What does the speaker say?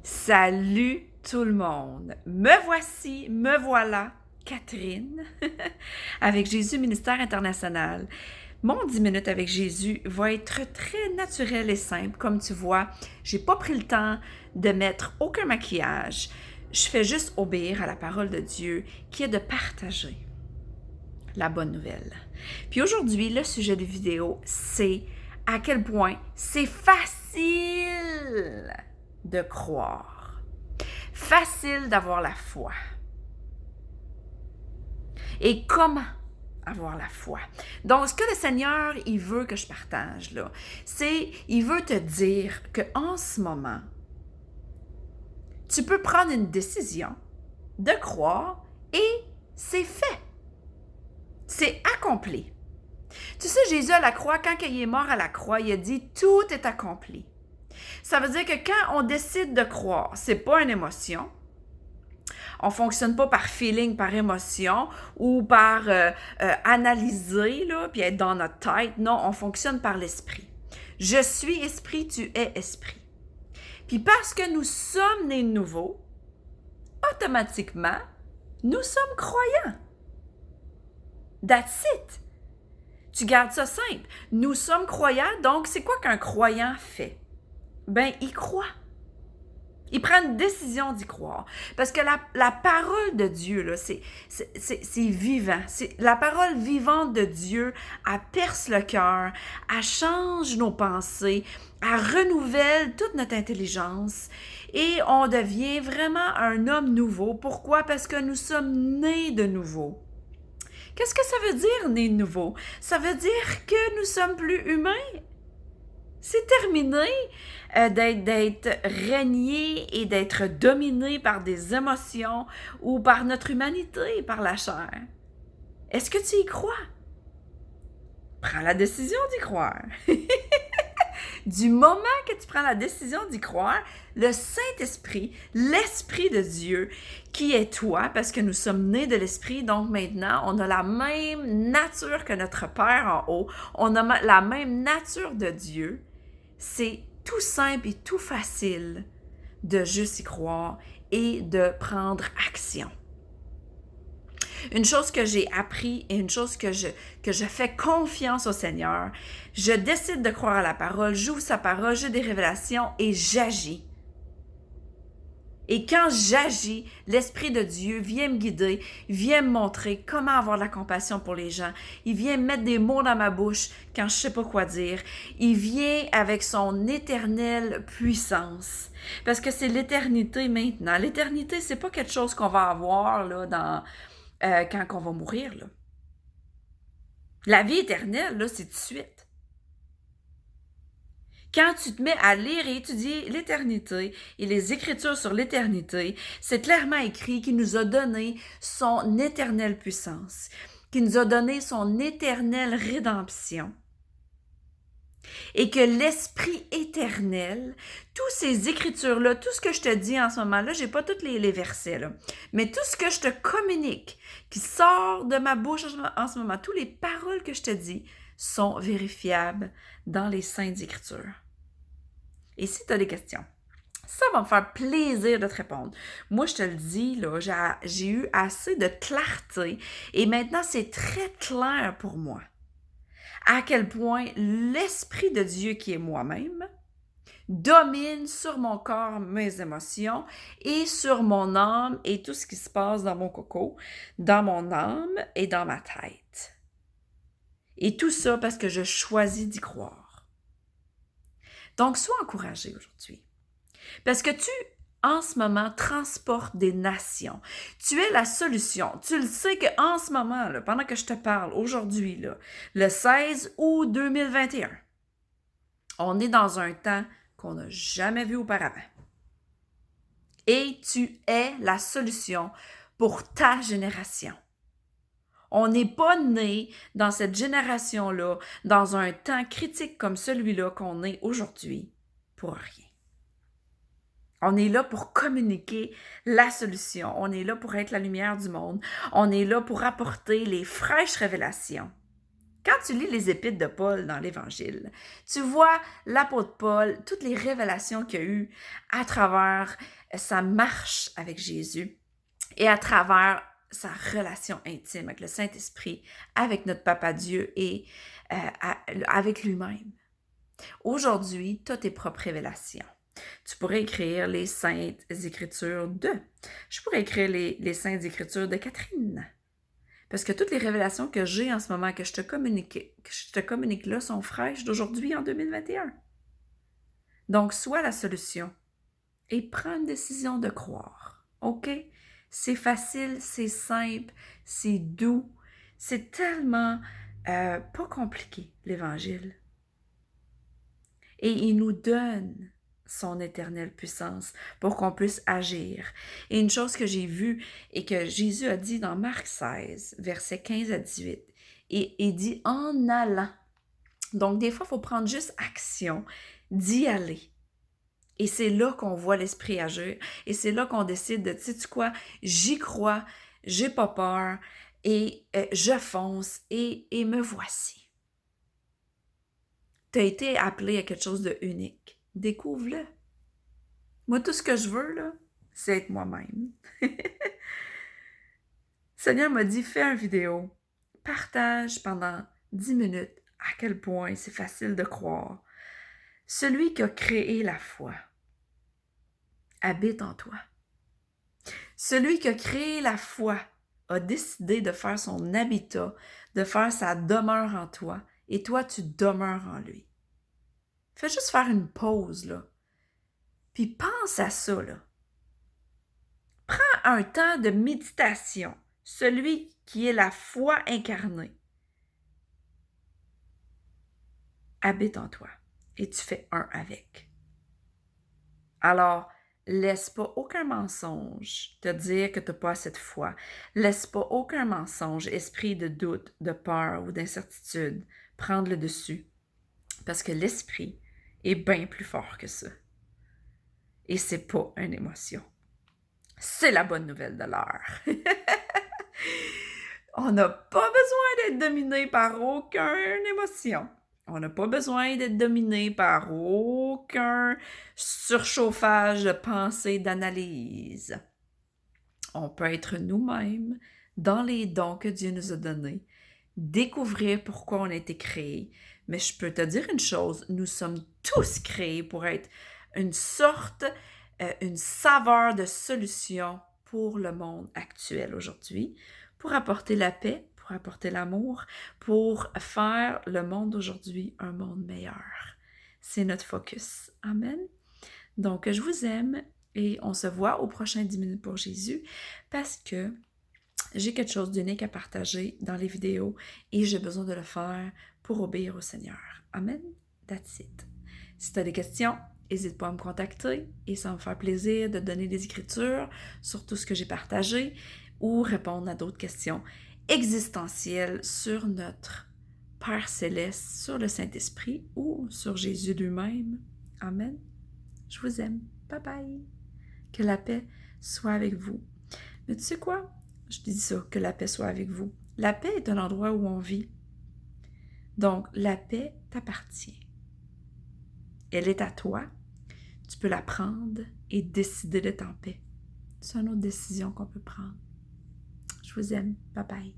Salut tout le monde! Me voici, me voilà, Catherine, avec Jésus Ministère International. Mon 10 minutes avec Jésus va être très naturel et simple. Comme tu vois, j'ai pas pris le temps de mettre aucun maquillage. Je fais juste obéir à la parole de Dieu qui est de partager la bonne nouvelle. Puis aujourd'hui, le sujet de vidéo, c'est à quel point c'est facile de croire. Facile d'avoir la foi. Et comment avoir la foi? Donc, ce que le Seigneur, il veut que je partage, là, c'est, il veut te dire qu'en ce moment, tu peux prendre une décision de croire et c'est fait. C'est accompli. Tu sais, Jésus à la croix, quand il est mort à la croix, il a dit « Tout est accompli ». Ça veut dire que quand on décide de croire, c'est pas une émotion. On fonctionne pas par feeling, par émotion ou par analyser, là, puis être dans notre tête. Non, on fonctionne par l'esprit. Je suis esprit, tu es esprit. Puis parce que nous sommes nés de nouveau, automatiquement, nous sommes croyants. That's it. Tu gardes ça simple. Nous sommes croyants, donc c'est quoi qu'un croyant fait? Ben, il croit. Il prend une décision d'y croire. Parce que la parole de Dieu, là, c'est vivant. La parole vivante de Dieu, elle perce le cœur, elle change nos pensées, elle renouvelle toute notre intelligence et on devient vraiment un homme nouveau. Pourquoi? Parce que nous sommes nés de nouveau. Qu'est-ce que ça veut dire, né de nouveau? Ça veut dire que nous sommes plus humains. C'est terminé d'être régné et d'être dominé par des émotions ou par notre humanité, par la chair. Est-ce que tu y crois? Prends la décision d'y croire. Du moment que tu prends la décision d'y croire, le Saint-Esprit, l'Esprit de Dieu, qui est toi, parce que nous sommes nés de l'Esprit, donc maintenant, on a la même nature que notre Père en haut, on a la même nature de Dieu. C'est tout simple et tout facile de juste y croire et de prendre action. Une chose que j'ai appris et une chose que je fais confiance au Seigneur, je décide de croire à la parole, j'ouvre sa parole, j'ai des révélations et j'agis. Et quand j'agis, l'Esprit de Dieu vient me guider, vient me montrer comment avoir de la compassion pour les gens. Il vient mettre des mots dans ma bouche quand je sais pas quoi dire. Il vient avec son éternelle puissance. Parce que c'est l'éternité maintenant. L'éternité, c'est pas quelque chose qu'on va avoir là, quand on va mourir. Là. La vie éternelle, là, c'est tout de suite. Quand tu te mets à lire et étudier l'éternité et les Écritures sur l'éternité, c'est clairement écrit qu'il nous a donné son éternelle puissance, qu'il nous a donné son éternelle rédemption et que l'Esprit éternel, toutes ces Écritures-là, tout ce que je te dis en ce moment-là, j'ai pas tous les versets, là, mais tout ce que je te communique, qui sort de ma bouche en ce moment, toutes les paroles que je te dis sont vérifiables dans les Saintes Écritures. Et si tu as des questions, ça va me faire plaisir de te répondre. Moi, je te le dis, là, j'ai eu assez de clarté et maintenant, c'est très clair pour moi à quel point l'Esprit de Dieu qui est moi-même domine sur mon corps, mes émotions et sur mon âme et tout ce qui se passe dans mon coco, dans mon âme et dans ma tête. Et tout ça parce que je choisis d'y croire. Donc, sois encouragé aujourd'hui. Parce que tu, en ce moment, transportes des nations. Tu es la solution. Tu le sais qu'en ce moment, là, pendant que je te parle, aujourd'hui, là, le 16 août 2021, on est dans un temps qu'on n'a jamais vu auparavant. Et tu es la solution pour ta génération. On n'est pas né dans cette génération-là, dans un temps critique comme celui-là qu'on est aujourd'hui, pour rien. On est là pour communiquer la solution. On est là pour être la lumière du monde. On est là pour apporter les fraîches révélations Quand tu lis les épîtres de Paul dans l'Évangile, tu vois l'apôtre Paul, toutes les révélations qu'il a eues à travers sa marche avec Jésus et à travers sa relation intime avec le Saint-Esprit, avec notre Papa Dieu et avec lui-même. Aujourd'hui, tu as tes propres révélations. Tu pourrais écrire les Saintes Écritures de. Je pourrais écrire les Saintes Écritures de Catherine. Parce que toutes les révélations que j'ai en ce moment, que je te communique là, sont fraîches d'aujourd'hui en 2021. Donc, sois la solution et prends une décision de croire. OK? C'est facile, c'est simple, c'est doux, c'est tellement pas compliqué, l'Évangile. Et il nous donne son éternelle puissance pour qu'on puisse agir. Et une chose que j'ai vue et que Jésus a dit dans Marc 16, versets 15 à 18, et dit « en allant ». Donc, des fois, il faut prendre juste action, d'y aller. Et c'est là qu'on voit l'Esprit agir. Et c'est là qu'on décide de, tu sais quoi, j'y crois, j'ai pas peur, et je fonce, et me voici. Tu as été appelé à quelque chose de unique. Découvre-le. Moi, tout ce que je veux, là, c'est être moi-même. Seigneur m'a dit, fais une vidéo. Partage pendant 10 minutes à quel point c'est facile de croire. Celui qui a créé la foi habite en toi. Celui qui a créé la foi a décidé de faire son habitat, de faire sa demeure en toi, et toi, tu demeures en lui. Fais juste faire une pause, là. Puis pense à ça, là. Prends un temps de méditation, celui qui est la foi incarnée. Habite en toi et tu fais un avec. Alors, laisse pas aucun mensonge te dire que tu n'as pas assez de foi. Laisse pas aucun mensonge, esprit de doute, de peur ou d'incertitude, prendre le dessus. Parce que l'esprit est bien plus fort que ça. Et c'est pas une émotion. C'est la bonne nouvelle de l'heure. On n'a pas besoin d'être dominé par aucune émotion. On n'a pas besoin d'être dominé par aucun surchauffage de pensée, d'analyse. On peut être nous-mêmes dans les dons que Dieu nous a donnés, découvrir pourquoi on a été créés. Mais je peux te dire une chose, nous sommes tous créés pour être une sorte, une saveur de solution pour le monde actuel aujourd'hui, pour apporter la paix, pour apporter l'amour, pour faire le monde d'aujourd'hui un monde meilleur. C'est notre focus. Amen. Donc, je vous aime et on se voit au prochain 10 minutes pour Jésus parce que j'ai quelque chose d'unique à partager dans les vidéos et j'ai besoin de le faire pour obéir au Seigneur. Amen. That's it. Si tu as des questions, n'hésite pas à me contacter et ça va me faire plaisir de donner des écritures sur tout ce que j'ai partagé ou répondre à d'autres questions existentielles sur notre Père Céleste, sur le Saint-Esprit ou sur Jésus lui-même. Amen. Je vous aime. Bye bye. Que la paix soit avec vous. Mais tu sais quoi? Je te dis ça, que la paix soit avec vous. La paix est un endroit où on vit. Donc, la paix t'appartient. Elle est à toi. Tu peux la prendre et décider d'être en paix. C'est une autre décision qu'on peut prendre. Je vous aime. Bye bye.